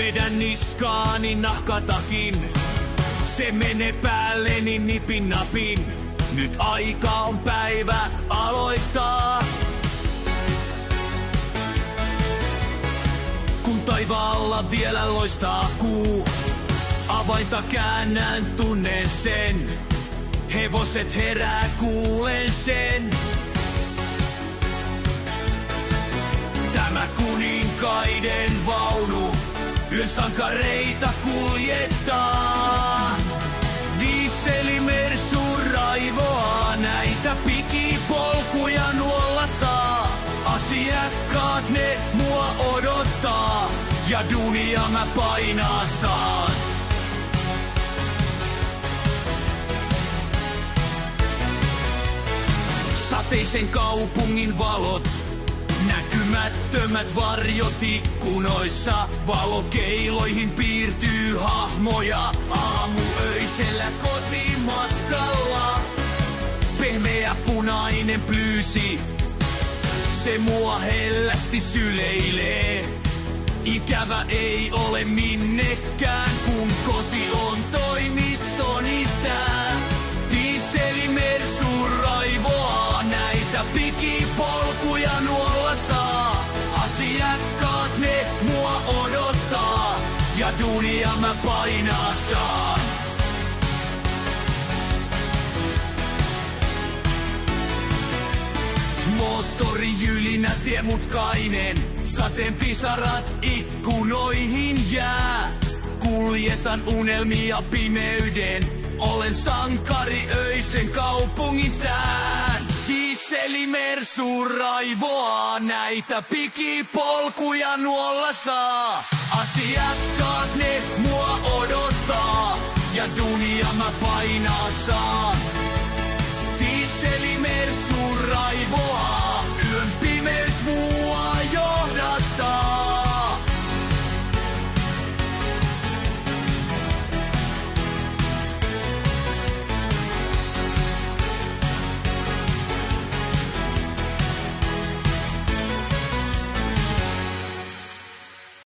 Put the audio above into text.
Vedän niskaani nahkatakin. Se menee päälleni nipin napin. Nyt aika on päivä aloittaa. Kun taivaalla vielä loistaa kuu, avainta käännän, tunnen sen. Hevoset herää, kuulen sen. Tämä kuninkaiden vaunu yön sankareita kuljettaa. Dieselimersu raivoaa, näitä pikipolkuja nuolla saa. Asiakkaat ne mua odottaa, ja duunia mä painaa saan. Sateisen kaupungin valot, näkymättömät varjot ikkunoissa. Valokeiloihin piirtyy hahmoja aamuöisellä kotimatkalla. Pehmeä punainen plyysi, se mua hellästi syleilee. Ikävä ei ole minnekään, kun koti on toimistoni tää. Dieselimersu raivoaa, näitä pikipolkuja nuolla saa. Asiakkaat ne mua odottaa, ja duunia mä painaa saan. Moottorijylinä tiemutkainen, sateen pisarat ikkunoihin jää. Kuljetan unelmia pimeyden, olen sankari öisen kaupungin tään. Dieselimersu raivoaa, näitä pikipolkuja nuolla saa. Asiakkaat ne mua odottaa, ja duunia mä painaa saan.